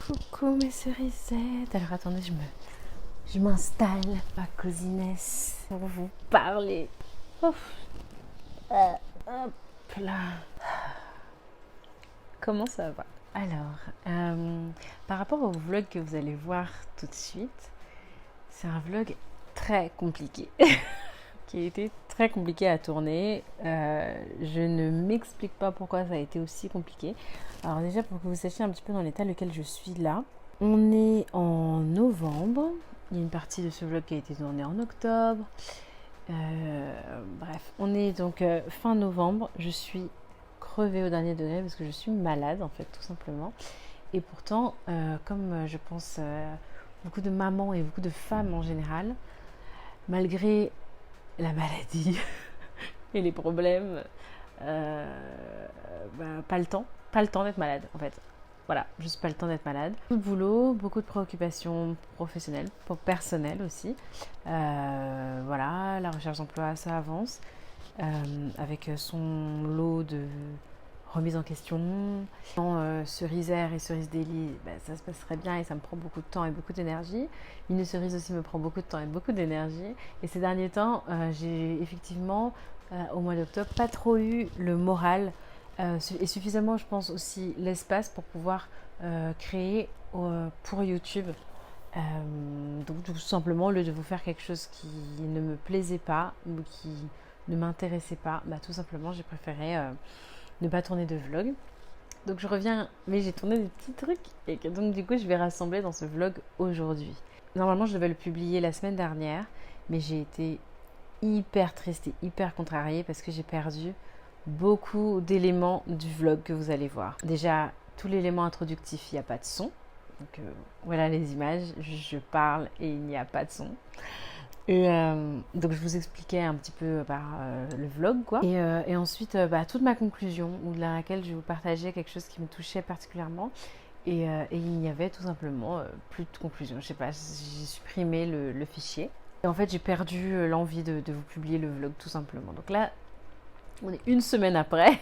Coucou mes cerisettes. Alors attendez, je m'installe à Cosiness pour vous parler. Ouf. Hop là. Comment ça va? Alors, par rapport au vlog que vous allez voir tout de suite, c'est un vlog très compliqué qui a été très compliqué à tourner. Je ne m'explique pas pourquoi ça a été aussi compliqué. Alors déjà, pour que vous sachiez un petit peu dans l'état lequel je suis là, on est en novembre. Il y a une partie de ce vlog qui a été tournée en octobre. Bref, on est donc fin novembre. Je suis crevée au dernier degré parce que je suis malade en fait, tout simplement. Et pourtant, comme je pense beaucoup de mamans et beaucoup de femmes en général, malgré la maladie et les problèmes, pas le temps d'être malade en fait. Voilà, juste pas le temps d'être malade. Beaucoup de boulot, beaucoup de préoccupations professionnelles, personnelles aussi. Voilà, la recherche d'emploi, ça avance. Avec son lot de remise en question. Cerisère et cerise Daily, ça se passe très bien et ça me prend beaucoup de temps et beaucoup d'énergie. Une cerise aussi me prend beaucoup de temps et beaucoup d'énergie. Et ces derniers temps, j'ai effectivement, au mois d'octobre, pas trop eu le moral et suffisamment, je pense, aussi l'espace pour pouvoir créer pour YouTube. Donc tout simplement, au lieu de vous faire quelque chose qui ne me plaisait pas ou qui ne m'intéressait pas, tout simplement j'ai préféré ne pas tourner de vlog. Donc je reviens, mais j'ai tourné des petits trucs et que, donc du coup je vais rassembler dans ce vlog aujourd'hui. Normalement je devais le publier la semaine dernière, mais j'ai été hyper triste et hyper contrariée parce que j'ai perdu beaucoup d'éléments du vlog que vous allez voir. Déjà, tout l'élément introductif, il n'y a pas de son. Donc voilà les images, je parle et il n'y a pas de son. Et donc je vous expliquais un petit peu par le vlog quoi. Et ensuite toute ma conclusion, ou dans laquelle je vais vous partager quelque chose qui me touchait particulièrement. Et il n'y avait tout simplement plus de conclusion. Je sais pas, j'ai supprimé le fichier. Et en fait j'ai perdu l'envie de vous publier le vlog tout simplement. Donc là, on est une semaine après.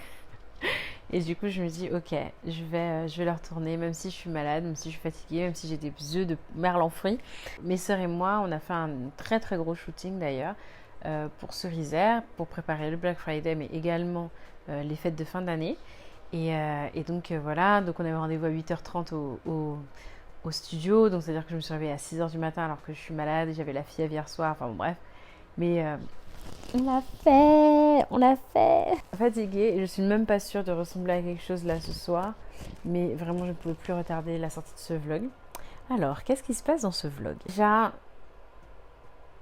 Et du coup, je me dis, ok, je vais le retourner, même si je suis malade, même si je suis fatiguée, même si j'ai des œufs de merlan frit. Mes sœurs et moi, on a fait un très très gros shooting d'ailleurs pour Cerisère, pour préparer le Black Friday, mais également les fêtes de fin d'année. Et donc voilà, donc on avait rendez-vous à 8h30 au studio, donc c'est-à-dire que je me suis réveillée à 6h du matin alors que je suis malade, et j'avais la fièvre hier soir, enfin bon bref. Mais on l'a fait. Fatiguée, je suis même pas sûre de ressembler à quelque chose là ce soir, mais vraiment je ne pouvais plus retarder la sortie de ce vlog. Alors, qu'est-ce qui se passe dans ce vlog? Déjà,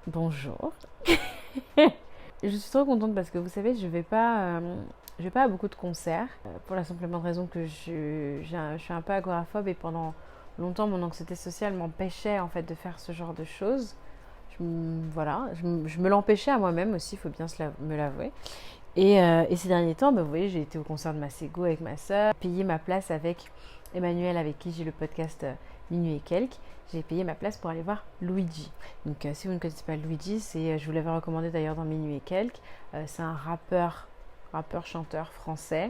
bonjour. Je suis trop contente parce que vous savez, je vais pas à beaucoup de concerts pour la simple et bonne raison que je suis un peu agoraphobe et pendant longtemps mon anxiété sociale m'empêchait en fait de faire ce genre de choses. Je me l'empêchais à moi-même aussi, il faut bien me l'avouer. Et ces derniers temps, vous voyez, j'ai été au concert de Masego avec ma soeur, payé ma place avec Emmanuel, avec qui j'ai le podcast Minuit et quelques. J'ai payé ma place pour aller voir Luigi. Donc si vous ne connaissez pas Luigi, je vous l'avais recommandé d'ailleurs dans Minuit et quelques. C'est un chanteur français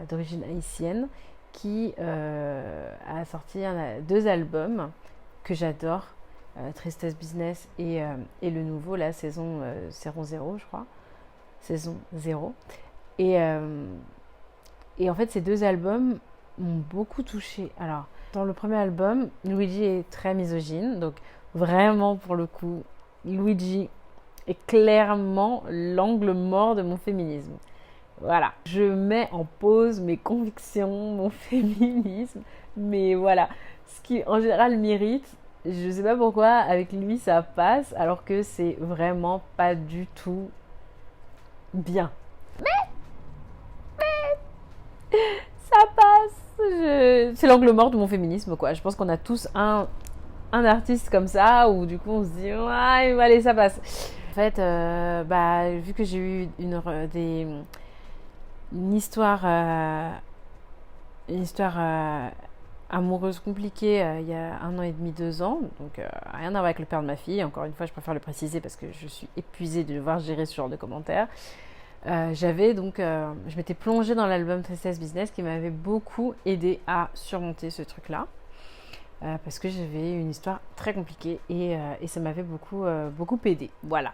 d'origine haïtienne qui a sorti deux albums que j'adore. Tristesse Business et le nouveau, la saison 0, je crois. Saison 0. Et en fait, ces deux albums m'ont beaucoup touchée. Alors, dans le premier album, Luigi est très misogyne. Donc, vraiment, pour le coup, Luigi est clairement l'angle mort de mon féminisme. Voilà. Je mets en pause mes convictions, mon féminisme. Mais voilà. Ce qui, en général, m'irrite, je sais pas pourquoi, avec lui ça passe, alors que c'est vraiment pas du tout bien. Mais ça passe. C'est l'angle mort de mon féminisme, quoi. Je pense qu'on a tous un artiste comme ça, où du coup on se dit, ouais, allez, ça passe. En fait, vu que j'ai eu une histoire amoureuse compliquée il y a 1 an et demi, 2 ans, donc rien à voir avec le père de ma fille. Encore une fois, je préfère le préciser parce que je suis épuisée de devoir gérer ce genre de commentaires. Je m'étais plongée dans l'album Tristesse Business qui m'avait beaucoup aidé à surmonter ce truc-là. parce que j'avais une histoire très compliquée et ça m'avait beaucoup aidé. Voilà.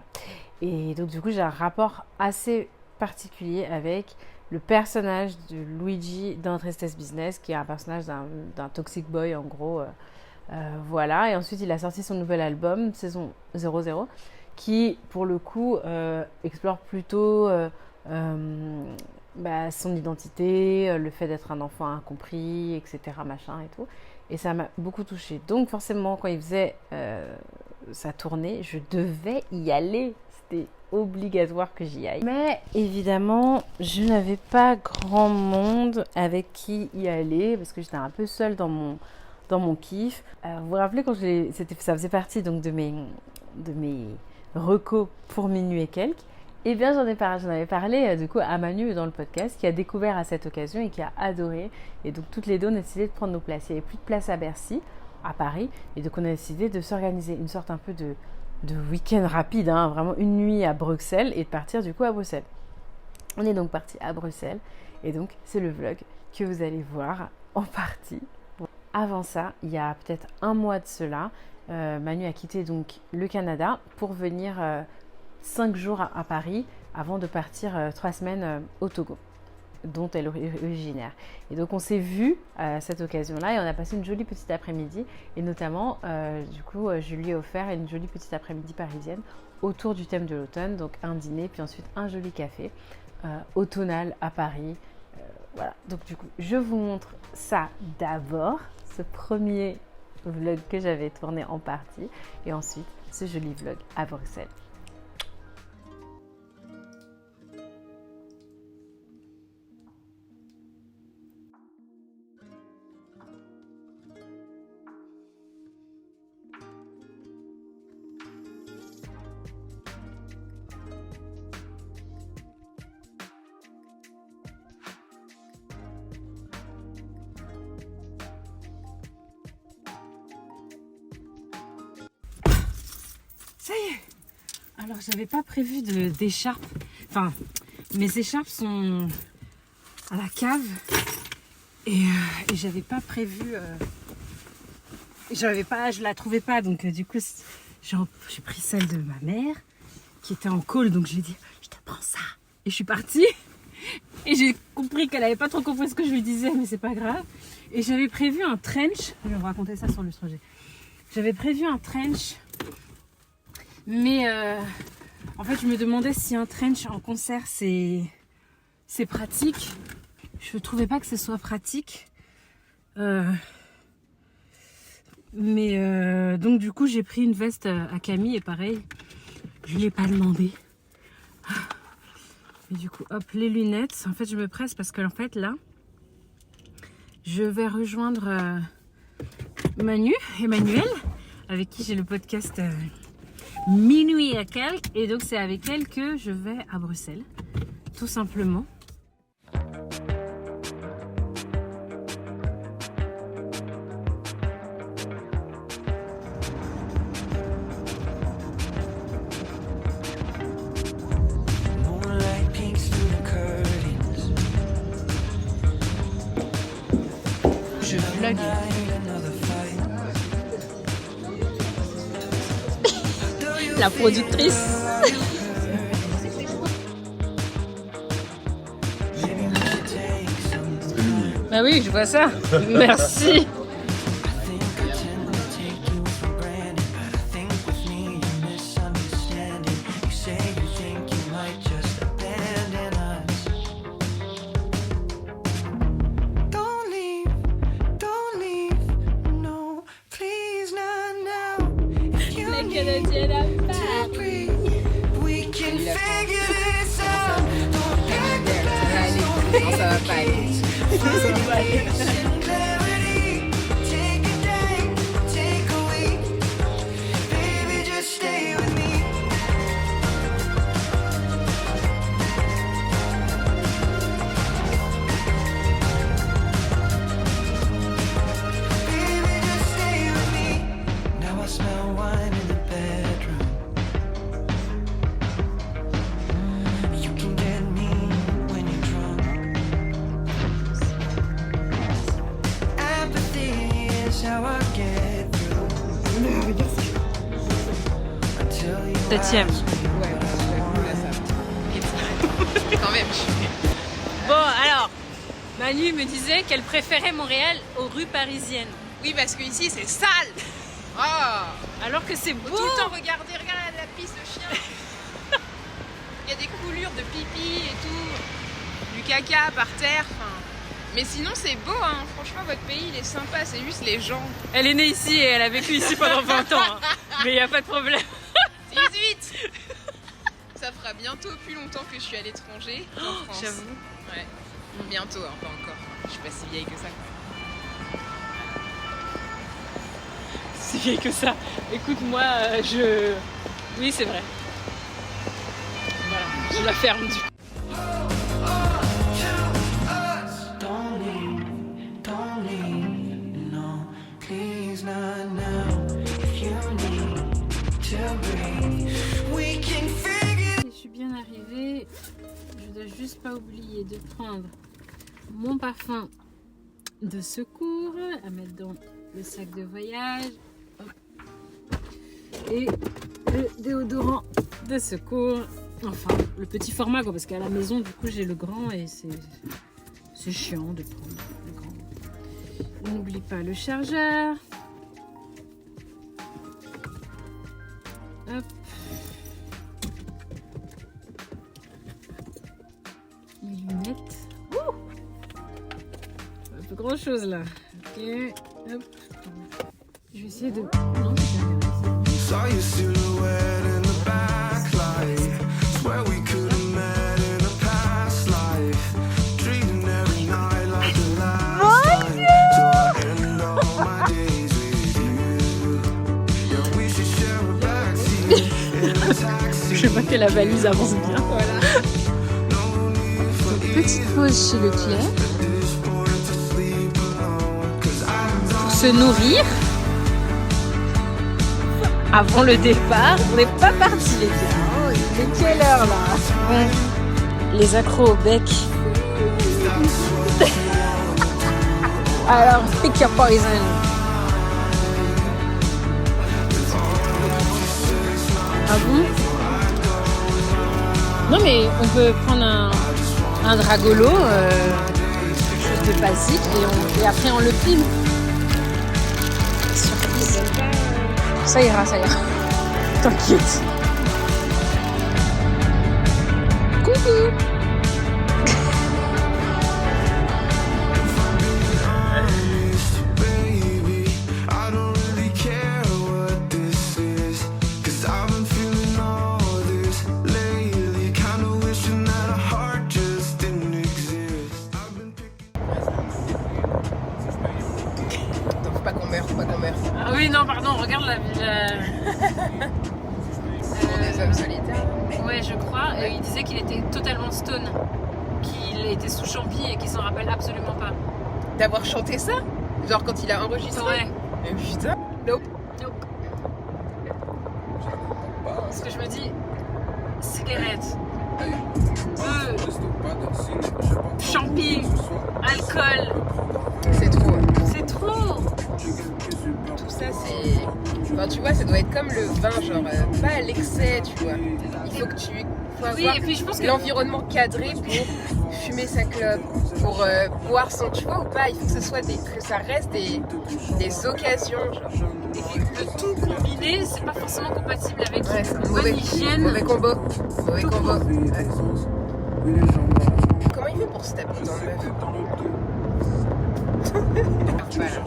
Et donc du coup j'ai un rapport assez particulier avec le personnage de Luigi dans Tristesse Business, qui est un personnage d'un toxic boy en gros. Voilà. Et ensuite il a sorti son nouvel album, saison 00, qui pour le coup explore plutôt son identité, le fait d'être un enfant incompris, etc. machin et tout. Et ça m'a beaucoup touchée. Donc forcément quand il faisait sa tournée, je devais y aller. C'était obligatoire que j'y aille. Mais évidemment, je n'avais pas grand monde avec qui y aller parce que j'étais un peu seule dans mon kiff. Vous vous rappelez quand ça faisait partie donc de mes recos pour minuit et quelques. Eh bien, j'en avais parlé du coup à Manu dans le podcast, qui a découvert à cette occasion et qui a adoré. Et donc toutes les deux, on a décidé de prendre nos places. Il n'y avait plus de place à Bercy, à Paris, et donc on a décidé de s'organiser une sorte un peu de week-end rapide, hein, vraiment une nuit à Bruxelles et de partir du coup à Bruxelles. On est donc parti à Bruxelles et donc c'est le vlog que vous allez voir en partie. Avant ça, il y a peut-être un mois de cela, Manu a quitté donc le Canada pour venir 5 jours à Paris avant de partir 3 semaines au Togo, dont elle est originaire. Et donc on s'est vus à cette occasion-là et on a passé une jolie petite après-midi. Et notamment, du coup, je lui ai offert une jolie petite après-midi parisienne autour du thème de l'automne. Donc un dîner, puis ensuite un joli café automnal à Paris. Voilà, donc du coup, je vous montre ça d'abord, ce premier vlog que j'avais tourné en partie. Et ensuite, ce joli vlog à Bruxelles. Ça y est. Alors, j'avais pas prévu d'écharpe. Enfin, mes écharpes sont à la cave. Et j'avais pas prévu... je la trouvais pas. Donc, du coup, j'ai pris celle de ma mère qui était en call. Donc, je lui ai dit, je te prends ça. Et je suis partie. Et j'ai compris qu'elle avait pas trop compris ce que je lui disais. Mais c'est pas grave. Et j'avais prévu un trench. Je vais vous raconter ça sur le projet. J'avais prévu un trench. Mais en fait, je me demandais si un trench en concert, c'est pratique. Je ne trouvais pas que ce soit pratique. Donc du coup, j'ai pris une veste à Camille et pareil, je ne l'ai pas demandé. Et du coup, hop, les lunettes. En fait, je me presse parce que en fait, là, je vais rejoindre Emmanuel, avec qui j'ai le podcast... minuit à quelques, et donc c'est avec elle que je vais à Bruxelles, tout simplement. Je vlog. La productrice. Bah oui, je vois ça. Merci. La Canadienne à Paris. Non, ça va pas aller. Ça va pas aller. Septième. Ouais, là ça. Quand même, je suis. Bon, alors, Manu me disait qu'elle préférait Montréal aux rues parisiennes. Oui, parce que ici c'est sale. Oh. Alors que c'est beau. Tout le temps regarder, regarde la pisse de chien. Il y a des coulures de pipi et tout, du caca par terre. Enfin. Mais sinon c'est beau, hein. Franchement votre pays il est sympa, c'est juste les gens. Elle est née ici et elle a vécu ici pendant 20 ans. Hein. Mais il n'y a pas de problème. 18. Ça fera bientôt plus longtemps que je suis à l'étranger, en France. J'avoue. Ouais. Bientôt, hein, pas encore. Je suis pas si vieille que ça. Si vieille que ça. Écoute, moi, oui, c'est vrai. Voilà, je la ferme du. Je suis bien arrivée. Je dois juste pas oublier de prendre mon parfum de secours à mettre dans le sac de voyage. Hop. Et le déodorant de secours. Enfin, le petit format quoi, parce qu'à la maison, du coup, j'ai le grand et c'est chiant de prendre le grand. N'oublie pas le chargeur. Hop. Les lunettes. Ouh, un peu grand chose là. Ok. Hop. Je vais essayer de. Non, Saw your silhouette in the backlight. Swear we could have met in a past life. Treating every night like the last time. So I end all my days with you. Yeah, we should share a backseat in a taxi. Je sais pas que la valise avance bien. Voilà. Petite pause chez Leclerc pour se nourrir avant le départ. On n'est pas parti les gars. Oh, il est quelle heure là? Ouais. Les accros au bec. Alors, pick your poison. Ah bon? Non mais on peut prendre un dragolo, quelque chose de basique et après on le filme. Surprise. Ça ira, ça ira. T'inquiète. Coucou. Baby, I don't really care what this is. 'Cause I've been feeling all this lately. Kinda wishing that a heart just didn't exist. I've been Attends, faut pas qu'on meure, faut pas qu'on meure. Ah oui non pardon, regarde la Pour des hommes solitaires. Ouais je crois. Et il disait qu'il était totalement stone, qu'il était sous champi et qu'il s'en rappelle absolument pas. D'avoir chanté ça? Genre quand il a enregistré? Ouais. Mais putain. Nope. Donc, parce que je me dis, cigarette, champi, alcool, C'est trop. c'est trop. Tout ça c'est. Enfin tu vois, ça doit être comme le vin, genre pas à l'excès, tu vois. Il faut que tu. Faut Oui, avoir et puis je pense que l'environnement cadré pour fumer sa clope, pour boire son. Tu vois ou pas? Il faut que ce soit que ça reste des occasions, genre. le tout combiné, c'est pas forcément compatible avec Ouais, une bonne mauvais hygiène. combo. Mauvais Tout combo. court. Ouais. Comment il fait pour se taper dans le meuf? Voilà.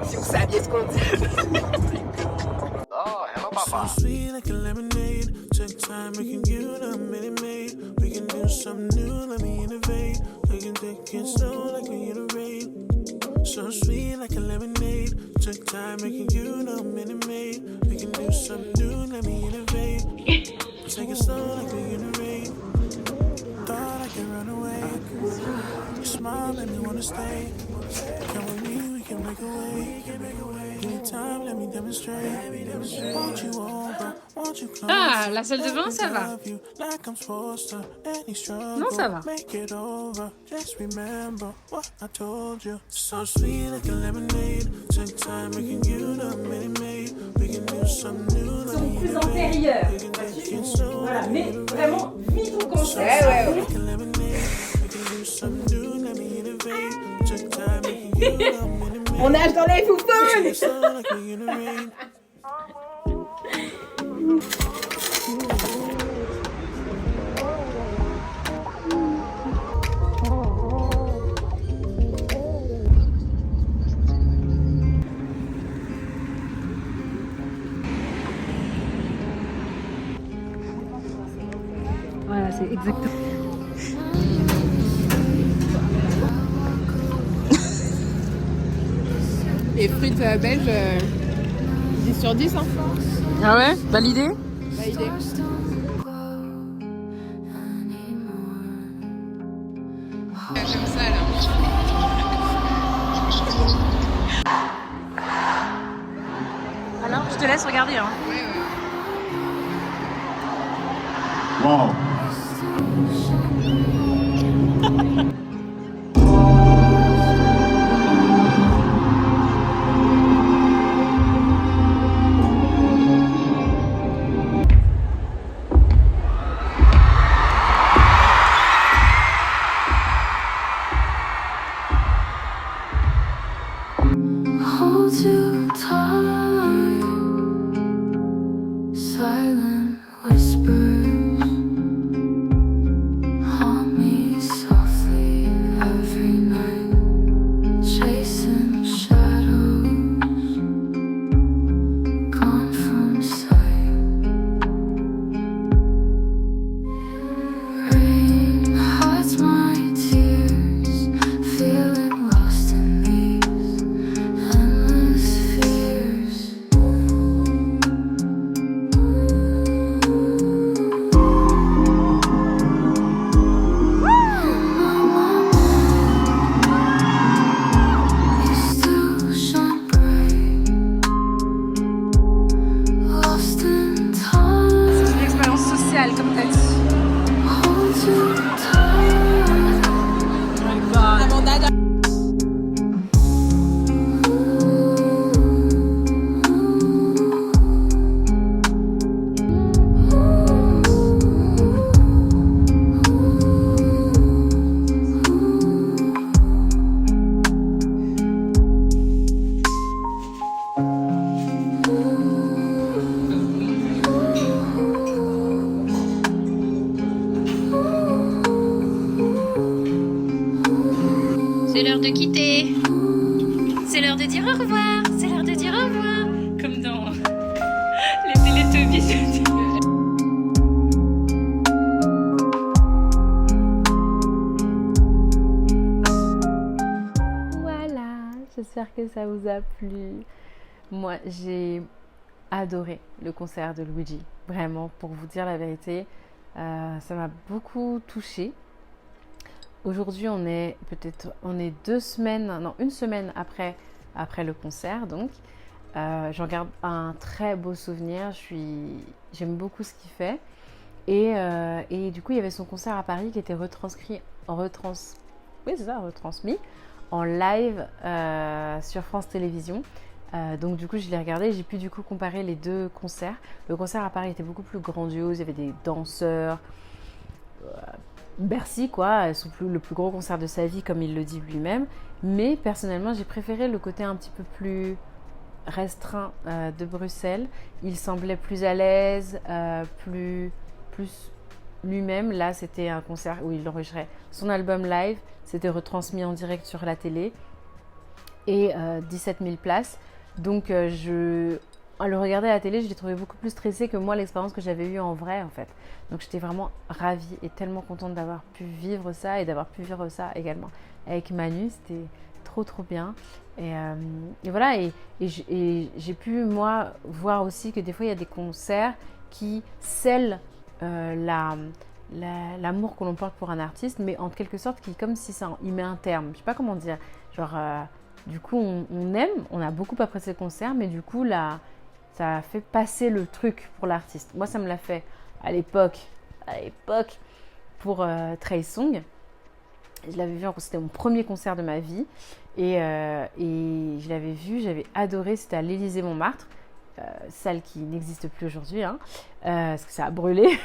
Si vous saviez ce qu'on dit. so sweet like a lemonade. Take time making you the minute maid. We can do something new, let me innovate. We can take it slow like we iterate. So sweet like a lemonade. Took time making you the minute maid. We can do something new, let me innovate. Take it slow like we iterate. Thought I could run away. Your smile made me wanna stay. Come with me, we can make a way. Give me time, let me demonstrate. Want you over, Ah, la salle de bain, ça va. Non, ça va. Son plus antérieur. Voilà, mais vraiment, vis ton concert. Ouais. On nage dans les foufounes. Voilà, c'est exactement. Les frites belges, 10 sur 10. Hein. Ah ouais, validé. Validé. J'aime ça là. Alors, je te laisse regarder. Hein. Wow. Hold you tight, silent whispers haunt me softly every night, chasing shadows gone from sight. Rain hides my tears, feeling lost in these endless fears. You still shine bright, lost in time. Une expérience sociale, comme t'as dit. Hold you tight. C'est l'heure de quitter. C'est l'heure de dire au revoir. C'est l'heure de dire au revoir. Comme dans les Teletubbies. Voilà, j'espère que ça vous a plu. Moi, j'ai adoré le concert de Luigi. Vraiment, pour vous dire la vérité, ça m'a beaucoup touchée. Aujourd'hui, on est une semaine après le concert, donc j'en garde un très beau souvenir. J'aime beaucoup ce qu'il fait, et du coup, il y avait son concert à Paris qui était retransmis en live sur France Télévisions. Donc du coup, je l'ai regardé. J'ai pu du coup comparer les deux concerts. Le concert à Paris était beaucoup plus grandiose. Il y avait des danseurs. Bercy, quoi, le plus gros concert de sa vie, comme il le dit lui-même. Mais personnellement, j'ai préféré le côté un petit peu plus restreint de Bruxelles. Il semblait plus à l'aise, plus lui-même. Là, c'était un concert où il enregistrait son album live. C'était retransmis en direct sur la télé. Et 17 000 places. Donc, à le regarder à la télé, je l'ai trouvé beaucoup plus stressé que moi, l'expérience que j'avais eue en vrai, en fait. Donc, j'étais vraiment ravie et tellement contente d'avoir pu vivre ça et d'avoir pu vivre ça également avec Manu. C'était trop, trop bien. Et voilà, et j'ai pu, moi, voir aussi que des fois, il y a des concerts qui scellent l'amour que l'on porte pour un artiste, mais en quelque sorte, qui comme si ça y met un terme. Je sais pas comment dire. Genre, du coup, on aime, on a beaucoup apprécié le concert, mais du coup, Ça fait passer le truc pour l'artiste. Moi, ça me l'a fait à l'époque pour Trey Songz. Je l'avais vu, c'était mon premier concert de ma vie. Et je l'avais vu, j'avais adoré. C'était à l'Élysée-Montmartre, salle qui n'existe plus aujourd'hui, hein, parce que ça a brûlé.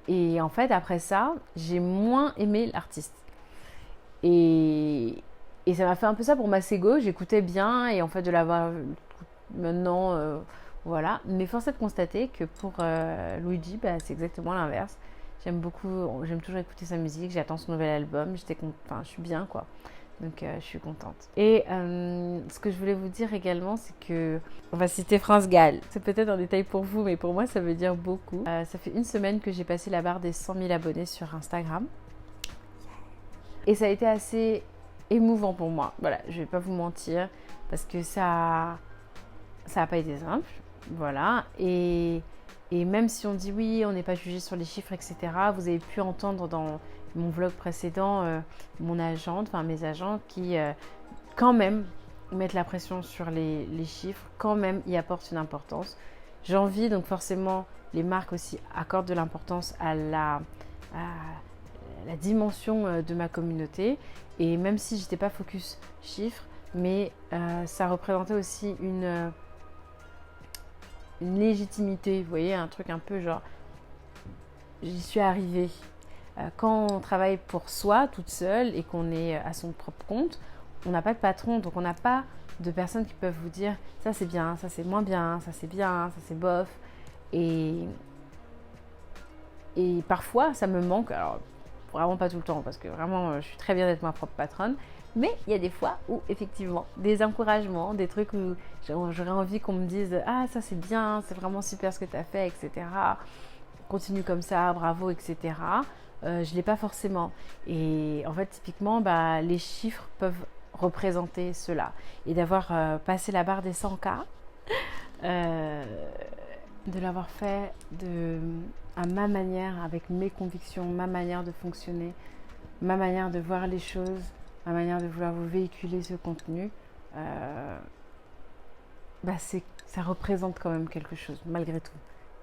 Et en fait, après ça, j'ai moins aimé l'artiste. Et ça m'a fait un peu ça pour Masego. J'écoutais bien et en fait de l'avoir maintenant, voilà. Mais force est de constater que pour Luigi, bah, c'est exactement l'inverse. J'aime toujours écouter sa musique. J'attends son nouvel album. Je suis bien, quoi. Donc je suis contente. Et ce que je voulais vous dire également, c'est que on va citer France Gall. C'est peut-être un détail pour vous, mais pour moi, ça veut dire beaucoup. Ça fait une semaine que j'ai passé la barre des 100 000 abonnés sur Instagram. Et ça a été assez émouvant pour moi. Voilà, je vais pas vous mentir, parce que ça a pas été simple. Voilà. Et même si on dit oui, on n'est pas jugé sur les chiffres, etc., vous avez pu entendre dans mon vlog précédent, mes agentes qui quand même mettent la pression sur les chiffres, quand même y apportent une importance. J'envie, donc forcément, les marques aussi accordent de l'importance à la dimension de ma communauté. Et même si j'étais pas focus chiffres, mais ça représentait aussi une légitimité, vous voyez, un truc un peu genre, j'y suis arrivée. Quand on travaille pour soi, toute seule, et qu'on est à son propre compte, on n'a pas de patron, donc on n'a pas de personnes qui peuvent vous dire ça c'est bien, ça c'est moins bien, ça c'est bien, ça c'est bof. Et parfois ça me manque, alors vraiment pas tout le temps, parce que vraiment je suis très bien d'être ma propre patronne, mais il y a des fois où effectivement des encouragements, des trucs où j'aurais envie qu'on me dise ah ça c'est bien, c'est vraiment super ce que tu as fait, etc. Continue comme ça, bravo, etc. Je ne l'ai pas forcément. Et en fait, typiquement, bah, les chiffres peuvent représenter cela. Et d'avoir passé la barre des 100K, de l'avoir fait à ma manière, avec mes convictions, ma manière de fonctionner, ma manière de voir les choses, ma manière de vouloir vous véhiculer ce contenu, ça représente quand même quelque chose, malgré tout.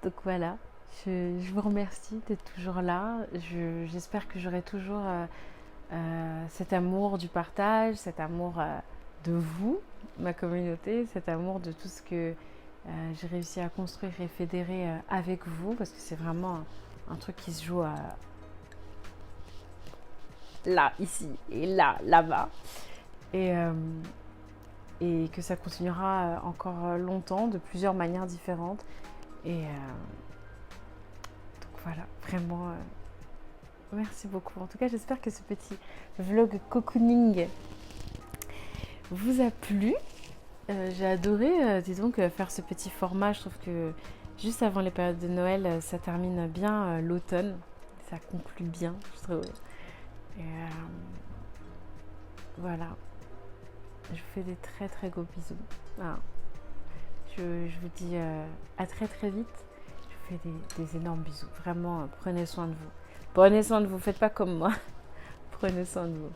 Donc voilà. Je vous remercie d'être toujours là. J'espère que j'aurai toujours cet amour du partage, cet amour de vous, ma communauté, cet amour de tout ce que j'ai réussi à construire et fédérer avec vous, parce que c'est vraiment un truc qui se joue là, ici, et là, là-bas. Et que ça continuera encore longtemps, de plusieurs manières différentes. Et voilà, vraiment, merci beaucoup. En tout cas, j'espère que ce petit vlog cocooning vous a plu. J'ai adoré, disons, faire ce petit format. Je trouve que juste avant les périodes de Noël, ça termine bien l'automne. Ça conclut bien, je trouve. Et voilà. Je vous fais des très très gros bisous. Voilà. Je vous dis à très très vite. Je vous fais des énormes bisous. Vraiment, prenez soin de vous. Prenez soin de vous. Faites pas comme moi. Prenez soin de vous.